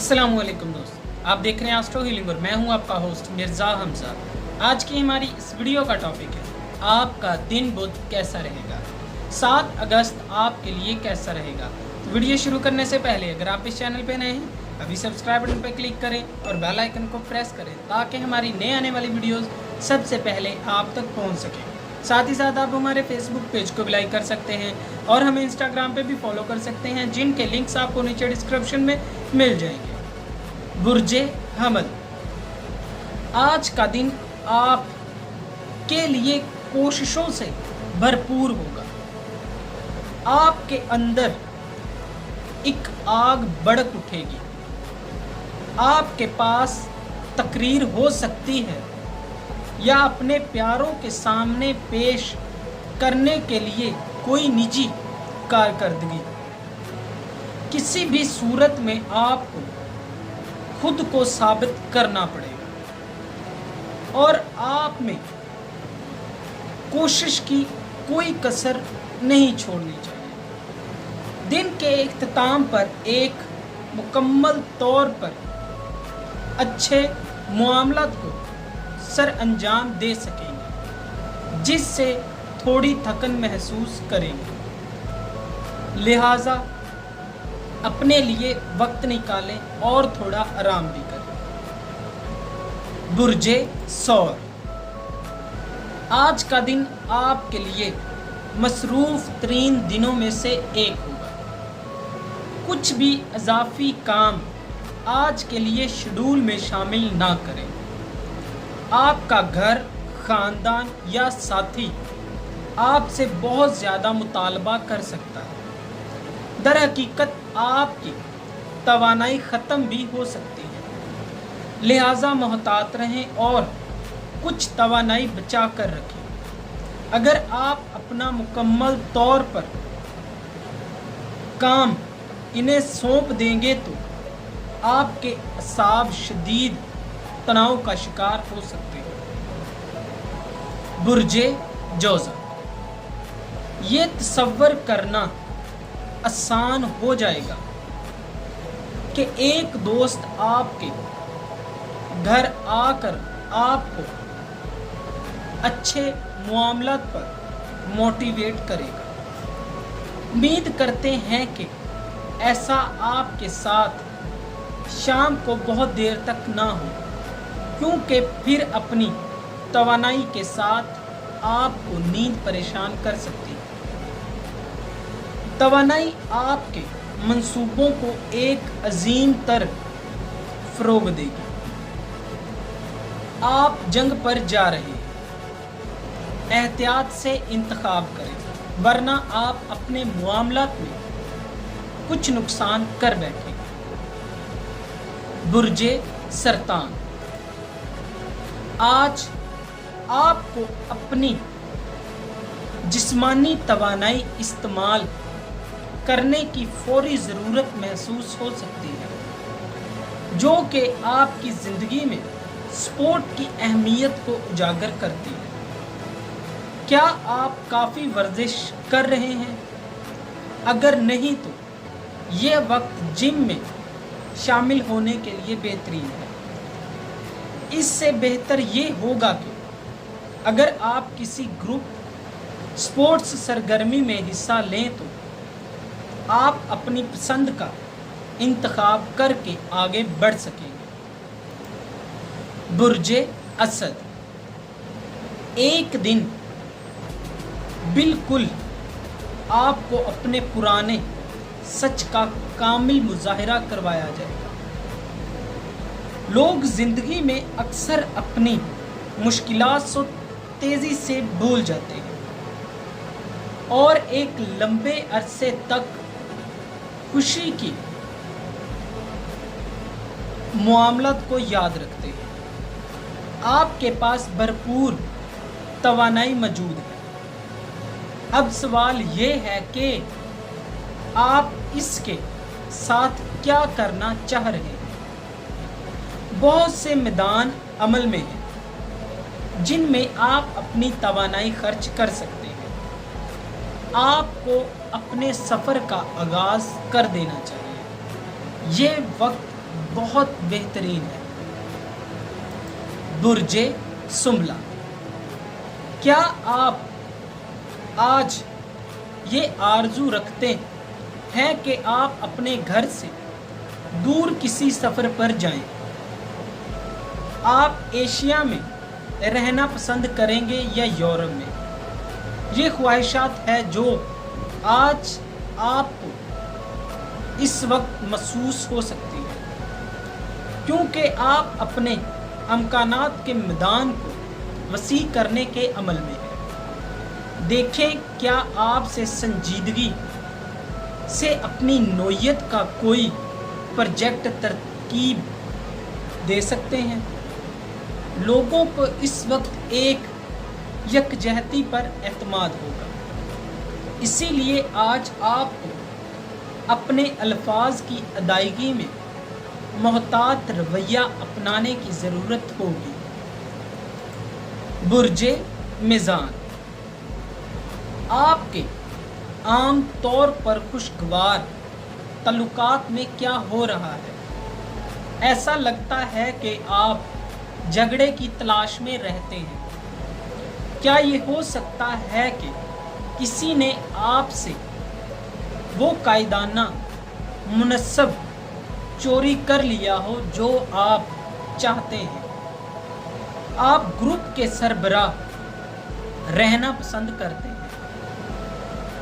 अस्सलामुअलैकुम दोस्त, आप देख रहे हैं एस्ट्रो हीलिंग और मैं हूं आपका होस्ट मिर्ज़ा हमजा। आज की हमारी इस वीडियो का टॉपिक है आपका दिन बुध कैसा रहेगा, 7 अगस्त आपके लिए कैसा रहेगा। तो वीडियो शुरू करने से पहले अगर आप इस चैनल पे नए हैं अभी सब्सक्राइब बटन पर क्लिक करें और बेल आइकन को प्रेस करें ताकि हमारी नए आने वाली वीडियोज़ सबसे पहले आप तक पहुँच सकें। साथ ही साथ आप हमारे फेसबुक पेज को भी लाइक कर सकते हैं और हमें इंस्टाग्राम पे भी फॉलो कर सकते हैं, जिनके लिंक्स आपको नीचे डिस्क्रिप्शन में मिल जाएंगे। बुर्जे हमल, आज का दिन आप के लिए कोशिशों से भरपूर होगा। आपके अंदर एक आग भड़क उठेगी। आपके पास तकरीर हो सकती है या अपने प्यारों के सामने पेश करने के लिए कोई निजी कारकर्दगी। किसी भी सूरत में आपको खुद को साबित करना पड़ेगा और आप में कोशिश की कोई कसर नहीं छोड़नी चाहिए। दिन के इख्तिताम पर एक मुकम्मल तौर पर अच्छे मामलात को सर अंजाम दे सकेंगे, जिससे थोड़ी थकन महसूस करेंगे। लिहाजा अपने लिए वक्त निकालें और थोड़ा आराम भी करें। बुर्जे सौर, आज का दिन आपके लिए मसरूफ तरीन दिनों में से एक होगा। कुछ भी इजाफी काम आज के लिए शेड्यूल में शामिल ना करें। आपका घर, ख़ानदान या साथी आपसे बहुत ज़्यादा मुतालबा कर सकता है। दर हकीकत आपकी तवानाई ख़त्म भी हो सकती है, लिहाजा मोहतात रहें और कुछ तवानाई बचा कर रखें। अगर आप अपना मुकम्मल तौर पर काम इन्हें सौंप देंगे तो आपके असाब शदीद तनाव का शिकार हो सकते हैं। बुर्जे जोज़ा, ये तसव्वुर करना आसान हो जाएगा कि एक दोस्त आपके घर आकर आपको अच्छे मामलात पर मोटिवेट करेगा। उम्मीद करते हैं कि ऐसा आपके साथ शाम को बहुत देर तक ना हो, क्योंकि फिर अपनी तवानाई के साथ आपको नींद परेशान कर सकती है। तवानाई आपके मंसूबों को एक अजीम तर फ़रोग देगी। आप जंग पर जा रहे हैं, एहतियात से इंतखाब करें वरना आप अपने मामलात में कुछ नुकसान कर बैठेंगे। बुर्जे सरतान, आज आपको अपनी जिस्मानी तवानाई इस्तेमाल करने की फौरी ज़रूरत महसूस हो सकती है, जो कि आपकी ज़िंदगी में स्पोर्ट की अहमियत को उजागर करती है। क्या आप काफ़ी वर्जिश कर रहे हैं? अगर नहीं तो ये वक्त जिम में शामिल होने के लिए बेहतरीन है। इससे बेहतर ये होगा कि अगर आप किसी ग्रुप स्पोर्ट्स सरगर्मी में हिस्सा लें तो आप अपनी पसंद का इंतखाब करके आगे बढ़ सकेंगे। बुर्जे असद, एक दिन बिल्कुल आपको अपने पुराने सच का कामिल मुजाहिरा करवाया जाएगा। लोग ज़िंदगी में अक्सर अपनी मुश्किलात को तेज़ी से भूल जाते हैं और एक लंबे अरसे तक खुशी की मामलात को याद रखते हैं। आपके पास भरपूर तवानाई मौजूद है। अब सवाल ये है कि आप इसके साथ क्या करना चाह रहे हैं। बहुत से मैदान अमल में हैं जिनमें आप अपनी तवानाई खर्च कर सकते हैं। आपको अपने सफ़र का आगाज़ कर देना चाहिए। ये वक्त بہت بہترین ہے۔ برج سنبلہ، کیا آپ آج یہ آرزو رکھتے ہیں کہ آپ اپنے گھر سے دور کسی سفر پر جائیں؟ آپ ایشیا میں رہنا پسند کریں گے یا یورپ میں؟ یہ خواہشات ہے جو آج آپ کو اس وقت محسوس ہو سکتی ہے، کیونکہ آپ اپنے امکانات کے میدان کو وسیع کرنے کے عمل میں ہیں۔ دیکھیں کیا آپ سے سنجیدگی سے اپنی نوعیت کا کوئی پروجیکٹ ترتیب دے سکتے ہیں۔ لوگوں کو اس وقت ایک یکجہتی پر اعتماد ہوگا، اسی لیے آج آپ کو اپنے الفاظ کی ادائیگی میں محتاط رویہ اپنانے کی ضرورت ہوگی۔ برج میزان، آپ کے عام طور پر خوشگوار تعلقات میں کیا ہو رہا ہے؟ ایسا لگتا ہے کہ آپ جھگڑے کی تلاش میں رہتے ہیں۔ کیا یہ ہو سکتا ہے کہ کسی نے آپ سے وہ قائدانہ منصب چوری کر لیا ہو جو آپ چاہتے ہیں؟ آپ گروپ کے سربراہ رہنا پسند کرتے ہیں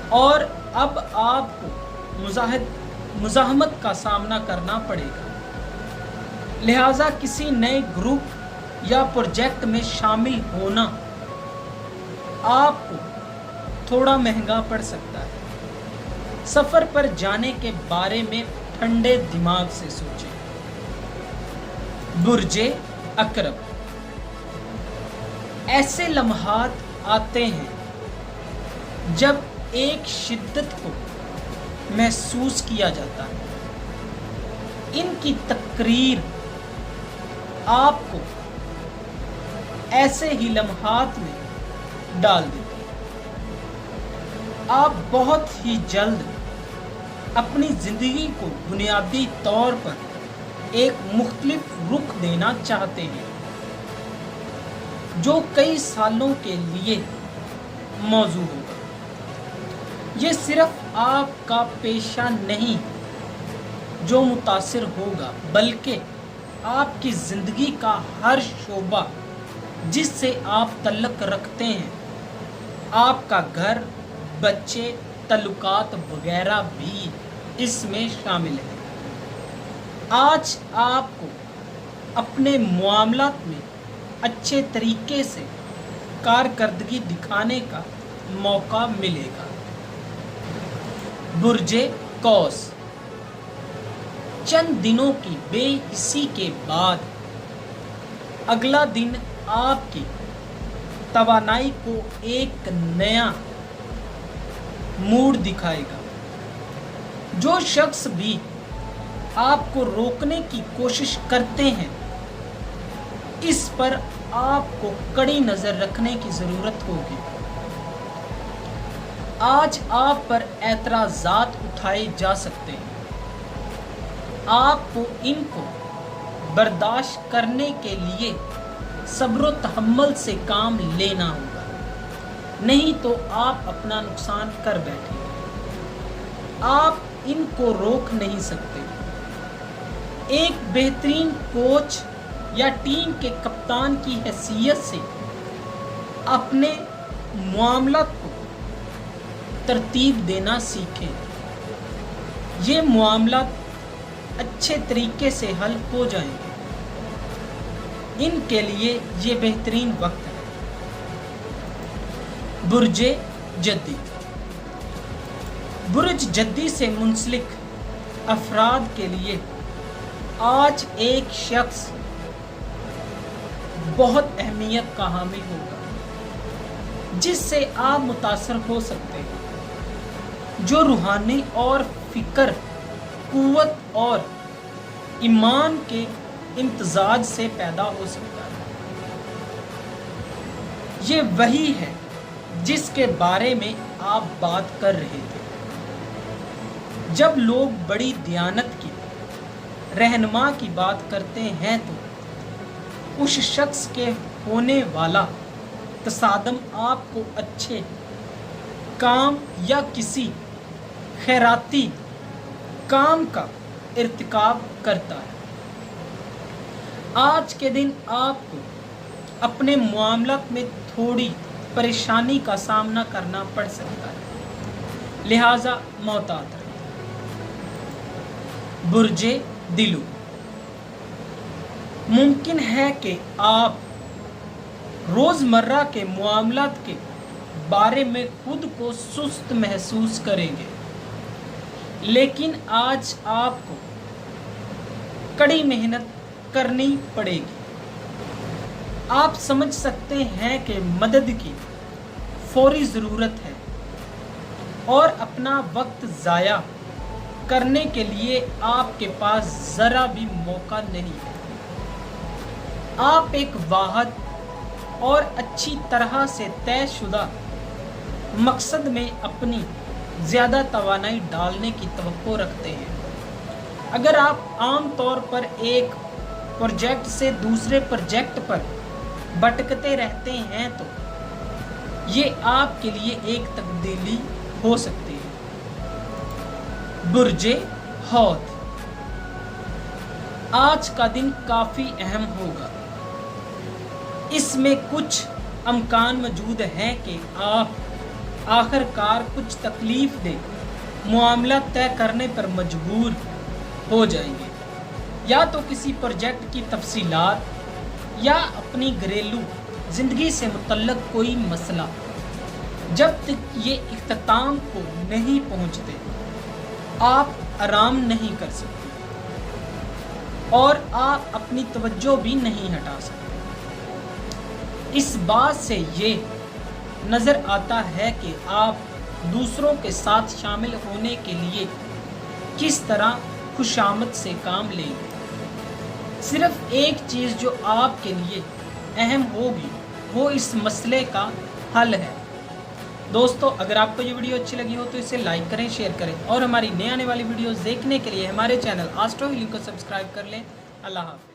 اور اب آپ کو مزاحمت کا سامنا کرنا پڑے گا، لہٰذا کسی نئے گروپ یا پروجیکٹ میں شامل ہونا آپ کو تھوڑا مہنگا پڑ سکتا ہے۔ سفر پر جانے کے بارے میں ٹھنڈے دماغ سے سوچیں۔ برج عقرب، ایسے لمحات آتے ہیں جب ایک شدت کو محسوس کیا جاتا ہے۔ ان کی تقریر آپ کو ایسے ہی لمحات میں ڈال دیتی ہے۔ آپ بہت ہی جلد اپنی زندگی کو بنیادی طور پر ایک مختلف رخ دینا چاہتے ہیں جو کئی سالوں کے لیے موزوں ہوگا۔ یہ صرف آپ کا پیشہ نہیں جو متاثر ہوگا، بلکہ آپ کی زندگی کا ہر شعبہ جس سے آپ تعلق رکھتے ہیں، آپ کا گھر، بچے، تعلقات وغیرہ بھی اس میں شامل ہیں۔ آج آپ کو اپنے معاملات میں اچھے طریقے سے کارکردگی دکھانے کا موقع ملے گا۔ برج قوس، چند دنوں کی بے حسی کے بعد اگلا دن آپ کی توانائی کو ایک نیا موڑ دکھائے گا۔ جو شخص بھی آپ کو روکنے کی کوشش کرتے ہیں، اس پر آپ کو کڑی نظر رکھنے کی ضرورت ہوگی۔ آج آپ پر اعتراضات اٹھائے جا سکتے ہیں۔ آپ کو ان کو برداشت کرنے کے لیے صبر و تحمل سے کام لینا ہوگا، نہیں تو آپ اپنا نقصان کر بیٹھیں گے۔ آپ ان کو روک نہیں سکتے۔ ایک بہترین کوچ یا ٹیم کے کپتان کی حیثیت سے اپنے معاملات کو ترتیب دینا سیکھیں۔ یہ معاملات اچھے طریقے سے حل ہو جائیں گے۔ ان کے لیے یہ بہترین وقت ہے۔ برج جدی، برج جدی سے منسلک افراد کے لیے آج ایک شخص بہت اہمیت کا حامل ہوگا جس سے آپ متاثر ہو سکتے ہیں، جو روحانی اور فکر قوت اور ایمان کے امتزاج سے پیدا ہو سکتا ہے۔ یہ وہی ہے جس کے بارے میں آپ بات کر رہے تھے۔ جب لوگ بڑی دیانت کی रहनुमा की बात करते हैं तो उस शख्स के होने वाला तसादम आपको अच्छे काम या किसी खैराती काम का इर्तिकाब करता है। आज के दिन आपको अपने मामलात में थोड़ी परेशानी का सामना करना पड़ सकता है, लिहाजा मोहतात रहें। बुर्जे दिलू, मुमकिन है कि आप रोज़मर्रा के मामलात के बारे में खुद को सुस्त महसूस करेंगे, लेकिन आज आपको कड़ी मेहनत करनी पड़ेगी। आप समझ सकते हैं कि मदद की फौरी ज़रूरत है और अपना वक्त ज़ाया करने के लिए आपके पास ज़रा भी मौका नहीं है। आप एक वाहिद और अच्छी तरह से तयशुदा मकसद में अपनी ज़्यादा तवानाई डालने की तवक्को रखते हैं। अगर आप आम तौर पर एक प्रोजेक्ट से दूसरे प्रोजेक्ट पर भटकते रहते हैं तो ये आपके लिए एक तब्दीली हो सकती है। बुर्जे हौद, आज का दिन काफ़ी अहम होगा। इसमें कुछ अमकान मौजूद हैं कि आप आखिरकार कुछ तकलीफ दे मामला तय करने पर मजबूर हो जाएंगे, या तो किसी प्रोजेक्ट की तफसीलात या अपनी घरेलू ज़िंदगी से मुतल्लक कोई मसला। जब तक ये इख्तिताम को नहीं पहुँचते आप आराम नहीं कर सकते और आप अपनी तवज्जो भी नहीं हटा सकते। इस बात से ये नज़र आता है कि आप दूसरों के साथ शामिल होने के लिए किस तरह खुशामद से काम लेंगे। सिर्फ एक चीज़ जो आपके लिए अहम होगी वो इस मसले का हल है। दोस्तों, अगर आपको ये वीडियो अच्छी लगी हो तो इसे लाइक करें, शेयर करें और हमारी नए आने वाली वीडियोस देखने के लिए हमारे चैनल एस्ट्रो हीलिंग को सब्सक्राइब कर लें। अल्लाह हाफ़िज़।